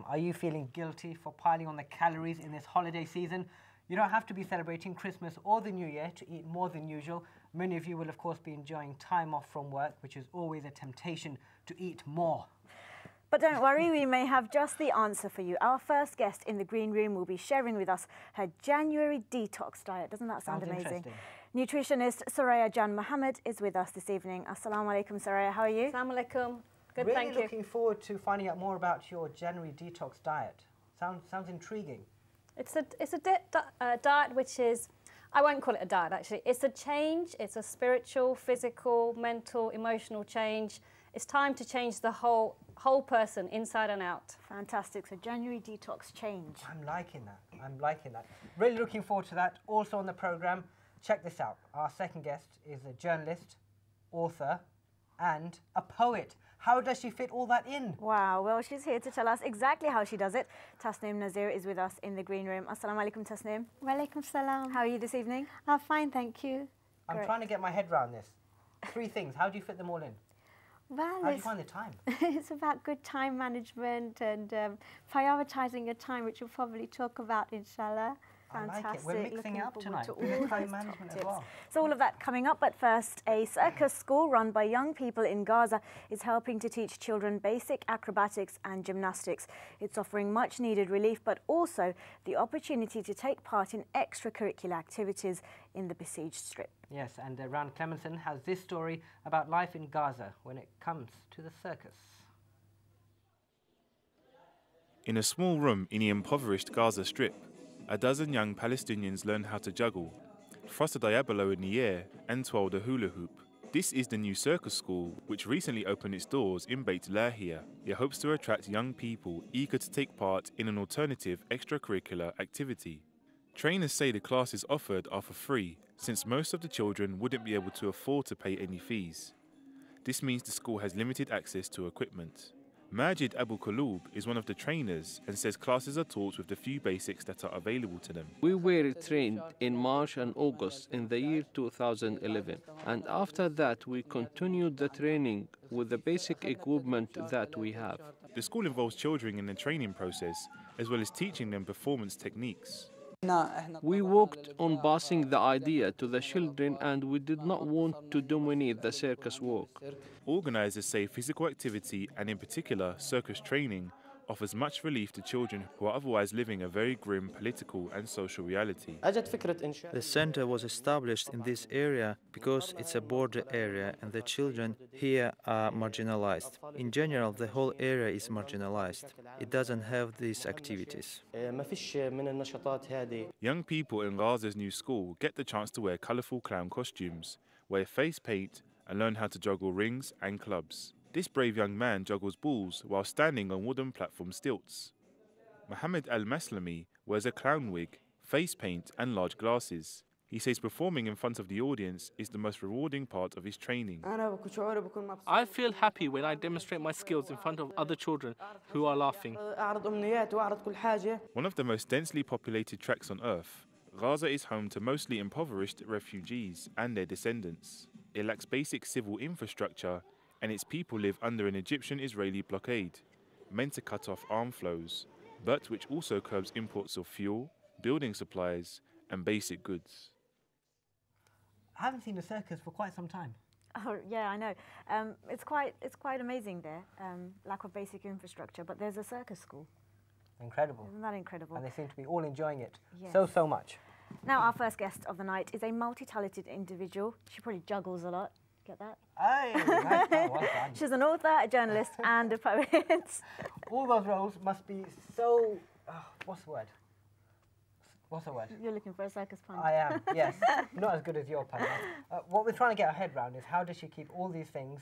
are you feeling guilty for piling on the calories in this holiday season? You don't have to be celebrating Christmas or the New Year to eat more than usual. Many of you will, of course, be enjoying time off from work, which is always a temptation to eat more. But don't worry, we may have just the answer for you. Our first guest in the green room will be sharing with us her January detox diet. Doesn't that sound amazing? Nutritionist Soraya Jan Mohammed is with us this evening. Assalamu alaikum, Soraya. How are you? Assalamu alaikum. Good, really thank you. Looking forward to finding out more about your January detox diet. Sounds intriguing. It's a diet which is, I won't call it a diet actually. It's a change. It's a spiritual, physical, mental, emotional change. It's time to change the whole person inside and out. Fantastic. So January detox change. I'm liking that. I'm liking that. Really looking forward to that. Also on the programme, check this out. Our second guest is a journalist, author, and a poet. How does she fit all that in? Wow, well, she's here to tell us exactly how she does it. Tasnim Nazeer is with us in the green room. Assalamu alaikum, Tasnim. Wa alaikum salam. How are you this evening? I'm fine, thank you. I'm trying to get my head around this. 3 things. How do you fit them all in? Well, how do you find the time? It's about good time management and prioritising your time, which we'll probably talk about, inshallah. Fantastic. I like it. We're mixing it up tonight. Time management as well. So all of that coming up, but first, a circus school run by young people in Gaza is helping to teach children basic acrobatics and gymnastics. It's offering much needed relief, but also the opportunity to take part in extracurricular activities in the besieged strip. Yes, and Ran Clemenson has this story about life in Gaza when it comes to the circus. In a small room in the impoverished Gaza Strip, a dozen young Palestinians learn how to juggle, thrust a diabolo in the air and twirl the hula hoop. This is the new circus school, which recently opened its doors in Beit Lahia. It hopes to attract young people eager to take part in an alternative extracurricular activity. Trainers say the classes offered are for free, since most of the children wouldn't be able to afford to pay any fees. This means the school has limited access to equipment. Majid Abu Kulub is one of the trainers and says classes are taught with the few basics that are available to them. We were trained in March and August in the year 2011, and after that we continued the training with the basic equipment that we have. The school involves children in the training process as well as teaching them performance techniques. We worked on passing the idea to the children, and we did not want to dominate the circus work. Organisers say physical activity, and in particular circus training, offers much relief to children who are otherwise living a very grim political and social reality. The center was established in this area because it's a border area and the children here are marginalized. In general, the whole area is marginalized. It doesn't have these activities. Young people in Gaza's new school get the chance to wear colourful clown costumes, wear face paint and learn how to juggle rings and clubs. This brave young man juggles balls while standing on wooden platform stilts. Mohammed Al-Maslami wears a clown wig, face paint and large glasses. He says performing in front of the audience is the most rewarding part of his training. I feel happy when I demonstrate my skills in front of other children who are laughing. One of the most densely populated tracts on earth, Gaza is home to mostly impoverished refugees and their descendants. It lacks basic civil infrastructure, and its people live under an Egyptian-Israeli blockade, meant to cut off arm flows, but which also curbs imports of fuel, building supplies, and basic goods. I haven't seen a circus for quite some time. Oh yeah, I know. It's quite amazing there. Lack of basic infrastructure, but there's a circus school. Incredible. Isn't that incredible? And they seem to be all enjoying it yes. so much. Now our first guest of the night is a multi-talented individual. She probably juggles a lot. Get that? Hey, nice. Well done. She's an author, a journalist, and a poet. All those roles must be so. What's the word? What's the word? You're looking for a circus pun. I am. Yes, not as good as your pun. What we're trying to get our head around is how does she keep all these things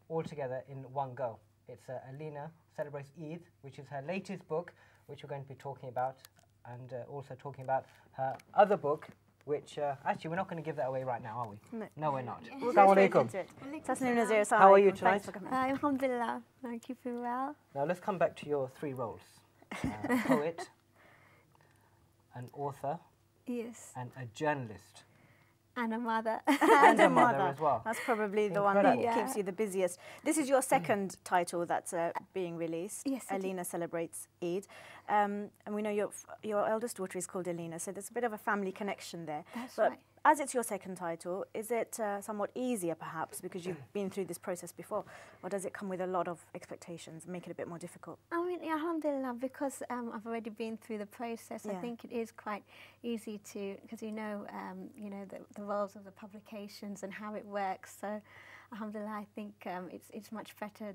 all together in one go? It's Alina celebrates Eid, which is her latest book, which we're going to be talking about, and also talking about her other book, which, actually, we're not going to give that away right now, are we? No, we're not. Assalamu alaikum. Tasnim Nazeer, how are you tonight? Alhamdulillah, I keep you well. Now, let's come back to your 3 roles. A poet, an author, yes, and a journalist. And a mother. And a mother as well. That's probably the one that keeps you the busiest. This is your second title that's being released. Yes. Alina Celebrates Eid. And we know your eldest daughter is called Alina, so there's a bit of a family connection there. That's but right. As it's your second title, is it somewhat easier perhaps because you've been through this process before, or does it come with a lot of expectations and make it a bit more difficult? I mean, alhamdulillah, because I've already been through the process, I think it is quite easy to, because you know the roles of the publications and how it works. So, alhamdulillah, I think it's much better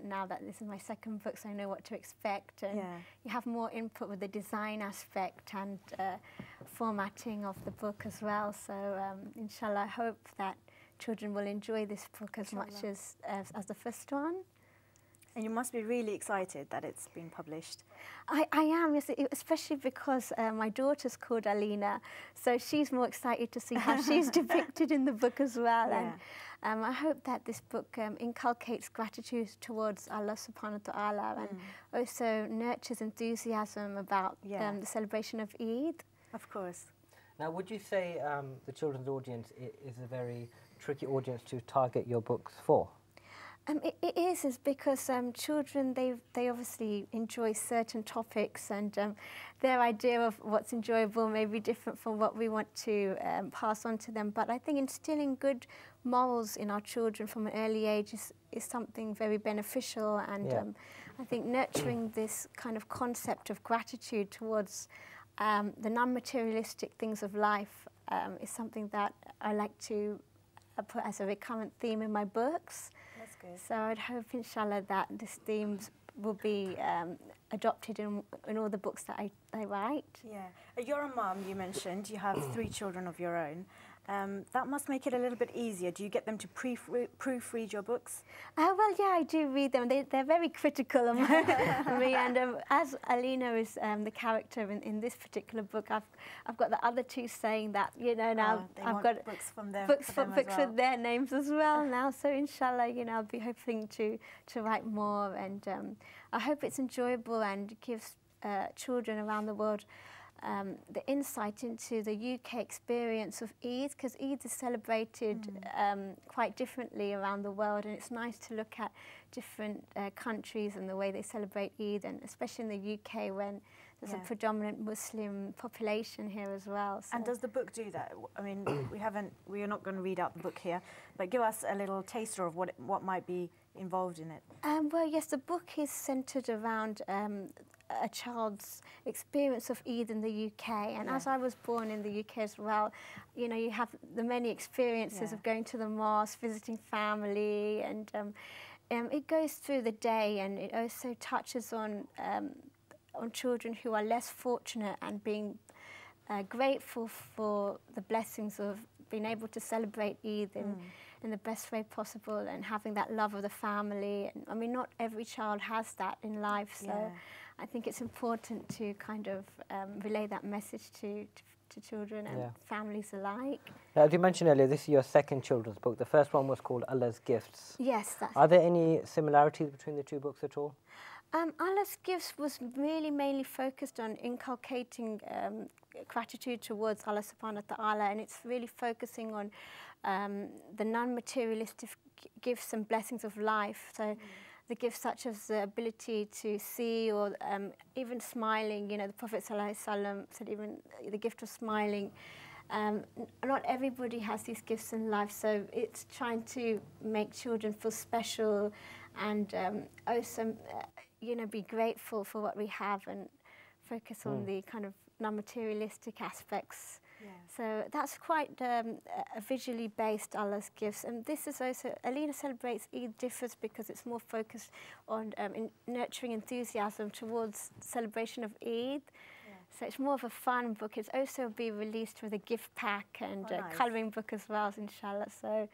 now that this is my second book, so I know what to expect, and you have more input with the design aspect and formatting of the book as well. So, inshallah, I hope that children will enjoy this book as much as the first one. And you must be really excited that it's been published. I am, yes, especially because my daughter's called Alina, so she's more excited to see how she's depicted in the book as well. And I hope that this book inculcates gratitude towards Allah subhanahu wa ta'ala and also nurtures enthusiasm about the celebration of Eid. Of course. Now, would you say the children's audience is a very tricky audience to target your books for? It is because children, they obviously enjoy certain topics, and their idea of what's enjoyable may be different from what we want to pass on to them. But I think instilling good morals in our children from an early age is something very beneficial, and I think nurturing this kind of concept of gratitude towards the non-materialistic things of life is something that I like to put as a recurrent theme in my books. That's good. So I'd hope, inshallah, that this theme will be adopted in all the books that I write. Yeah. You're a mum, you mentioned. You have 3 children of your own. That must make it a little bit easier. Do you get them to proofread your books? Well, yeah, I do read them. They're very critical of me. And as Alina is the character in this particular book, I've got the other 2 saying that, you know, now I've got books from them, books with their names as well now. So inshallah, you know, I'll be hoping to write more, and I hope it's enjoyable and gives children around the world the insight into the UK experience of Eid, because Eid is celebrated quite differently around the world, and it's nice to look at different countries and the way they celebrate Eid, and especially in the UK when there's a predominant Muslim population here as well. So. And does the book do that? I mean, we are not going to read out the book here, but give us a little taster of what might be involved in it. Well, yes, the book is centred around a child's experience of Eid in the UK, and as I was born in the UK as well, you know, you have the many experiences of going to the mosque, visiting family, and it goes through the day, and it also touches on children who are less fortunate and being grateful for the blessings of being able to celebrate Eid in the best way possible, and having that love of the family. And, I mean, not every child has that in life, so I think it's important to kind of relay that message to children and families alike. Now, as you mentioned earlier, this is your second children's book. The first one was called Allah's Gifts. Yes, that's Are there any similarities between the 2 books at all? Allah's Gifts was really mainly focused on inculcating gratitude towards Allah subhanahu wa ta'ala, and it's really focusing on the non-materialistic gifts and blessings of life. So the gifts such as the ability to see, or even smiling. You know, the Prophet ﷺ said even the gift of smiling. Not everybody has these gifts in life, so it's trying to make children feel special, and also you know, be grateful for what we have, and focus on the kind of non-materialistic aspects. So that's quite a visually based Allah's Gifts, and this is also, Alina Celebrates Eid differs because it's more focused on nurturing enthusiasm towards celebration of Eid. So it's more of a fun book. It's also be released with a gift pack and a colouring book as well, inshallah. So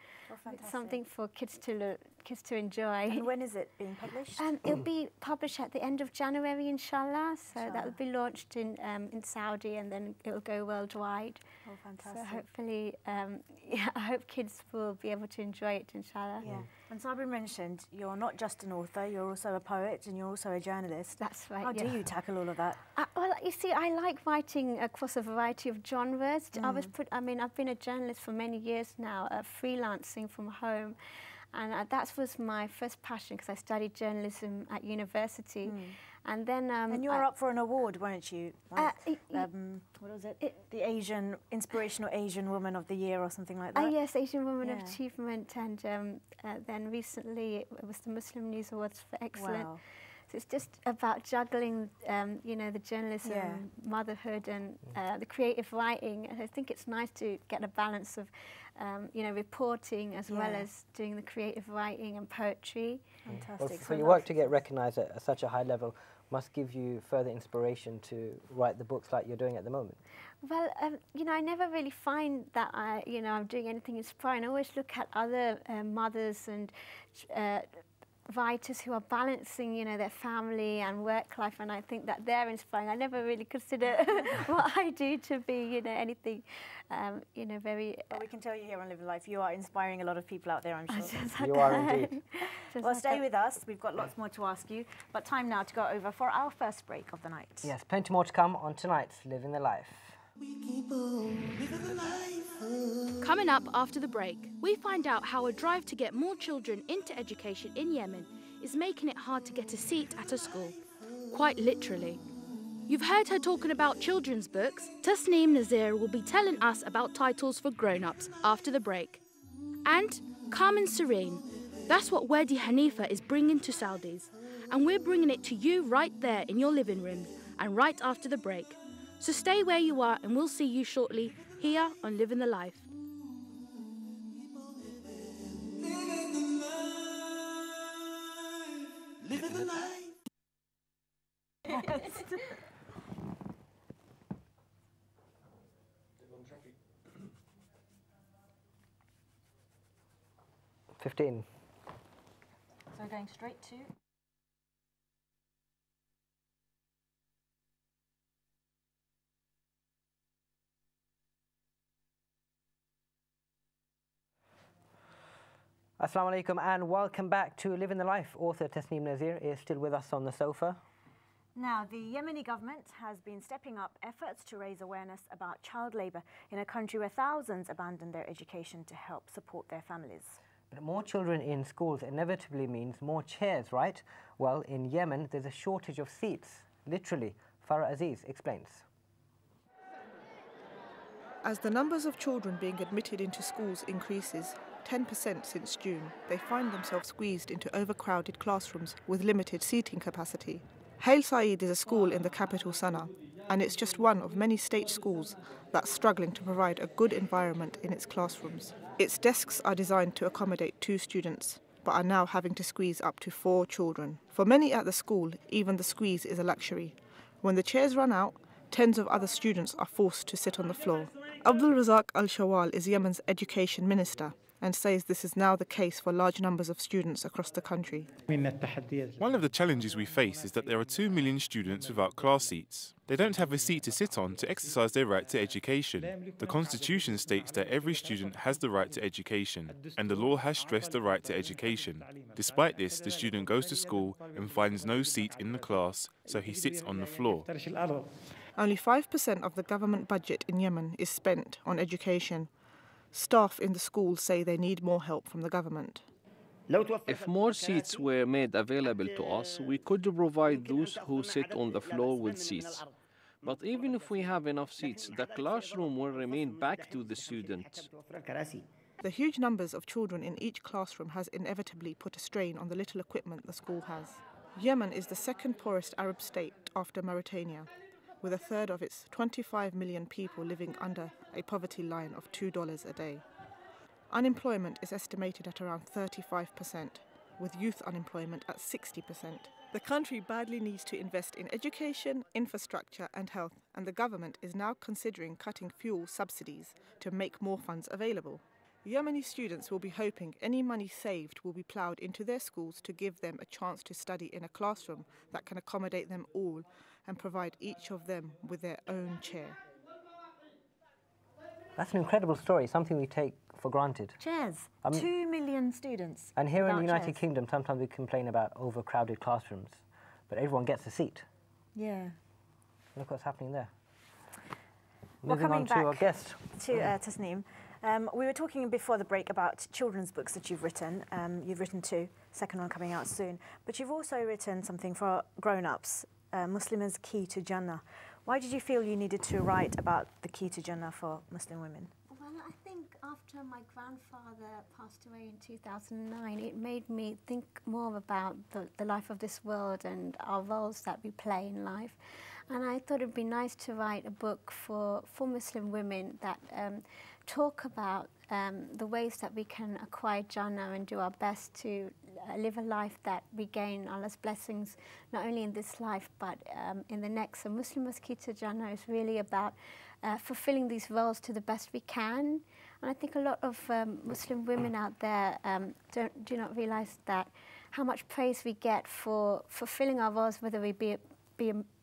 it's something for kids to enjoy. And when is it being published? It'll be published at the end of January, inshallah. So that will be launched in Saudi, and then it will go worldwide. Oh, fantastic. So hopefully, I hope kids will be able to enjoy it, inshallah. Yeah. And Sabri mentioned you're not just an author, you're also a poet and you're also a journalist. That's right. How do you tackle all of that? Well, you see, I like writing across a variety of genres. I've been a journalist for many years now, freelancing from home. And that was my first passion because I studied journalism at university. And then... and you were up for an award, weren't you? Like, what was it? The Inspirational Asian Woman of the Year or something like that? Yes, Asian Woman of Achievement. And then recently it was the Muslim News Awards for Excellence. Wow. So it's just about juggling, you know, the journalism, motherhood and the creative writing. And I think it's nice to get a balance of, you know, reporting as well as doing the creative writing and poetry. Fantastic. Well, for your work to get recognised at such a high level must give you further inspiration to write the books like you're doing at the moment. Well, you know, I never really find that I'm doing anything inspiring. I always look at other mothers and writers who are balancing, you know, their family and work life, and I think that they're inspiring. I never really consider what I do to be, you know, anything, you know, very... Well, we can tell you here on Living Life, you are inspiring a lot of people out there, I'm sure. You are indeed. Well, stay with us. We've got lots more to ask you, but time now to go over for our first break of the night. Yes, plenty more to come on tonight's Living the Life. Coming up after the break, we find out how a drive to get more children into education in Yemen is making it hard to get a seat at a school. Quite literally. You've heard her talking about children's books. Tasnim Nazeer will be telling us about titles for grown-ups after the break. And calm and serene. That's what Wadi Hanifa is bringing to Saudis. And we're bringing it to you right there in your living rooms and right after the break. So stay where you are and we'll see you shortly here on Living the Life. Living the life. Yes. 15. So going straight to... Assalamu alaikum and welcome back to Living the Life. Author Tasnim Nazeer is still with us on the sofa. Now, the Yemeni government has been stepping up efforts to raise awareness about child labour in a country where thousands abandon their education to help support their families. But more children in schools inevitably means more chairs, right? Well, in Yemen, there's a shortage of seats. Literally. Farah Aziz explains. As the numbers of children being admitted into schools increases, 10% since June, they find themselves squeezed into overcrowded classrooms with limited seating capacity. Hail Saeed is a school in the capital Sana'a, and it's just one of many state schools that's struggling to provide a good environment in its classrooms. Its desks are designed to accommodate 2 students, but are now having to squeeze up to 4 children. For many at the school, even the squeeze is a luxury. When the chairs run out, tens of other students are forced to sit on the floor. Abdul Razak Al-Shawal is Yemen's education minister and says this is now the case for large numbers of students across the country. One of the challenges we face is that there are 2 million students without class seats. They don't have a seat to sit on to exercise their right to education. The Constitution states that every student has the right to education, and the law has stressed the right to education. Despite this, the student goes to school and finds no seat in the class, so he sits on the floor. Only 5% of the government budget in Yemen is spent on education. Staff in the schools say they need more help from the government. If more seats were made available to us, we could provide those who sit on the floor with seats. But even if we have enough seats, the classroom will remain back to the students. The huge numbers of children in each classroom has inevitably put a strain on the little equipment the school has. Yemen is the second poorest Arab state after Mauritania, with a third of its 25 million people living under a poverty line of $2 a day. Unemployment is estimated at around 35%, with youth unemployment at 60%. The country badly needs to invest in education, infrastructure and health, and the government is now considering cutting fuel subsidies to make more funds available. Yemeni students will be hoping any money saved will be ploughed into their schools to give them a chance to study in a classroom that can accommodate them all and provide each of them with their own chair. That's an incredible story, something we take for granted. Chairs. 2 million students. And here in the United chairs. Kingdom, sometimes we complain about overcrowded classrooms, but everyone gets a seat. Yeah. Look what's happening there. Well, Moving on to our guest. To Tasnim. We were talking before the break about children's books that you've written. You've written 2, second one coming out soon. But you've also written something for grown-ups, Muslima's Key to Jannah. Why did you feel you needed to write about the key to Jannah for Muslim women? Well, I think after my grandfather passed away in 2009, it made me think more about the life of this world and our roles that we play in life. And I thought it'd be nice to write a book for Muslim women that talk about the ways that we can acquire Jannah and do our best to live a life that we gain Allah's blessings, not only in this life, but in the next. So Muslima's Key to Jannah is really about fulfilling these roles to the best we can. And I think a lot of Muslim women out there do not realize that how much praise we get for fulfilling our roles, whether we be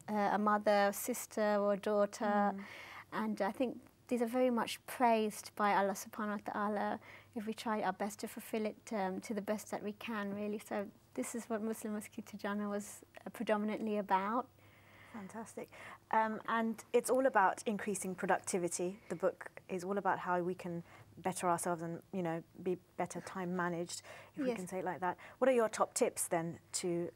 a mother, sister or daughter. And I think these are very much praised by Allah subhanahu wa ta'ala if we try our best to fulfill it to the best that we can, really. So this is what Muslima's Key to Jannah was predominantly about. Fantastic. And it's all about increasing productivity. The book is all about how we can better ourselves and, you know, be better time managed, if we can say it like that. What are your top tips then to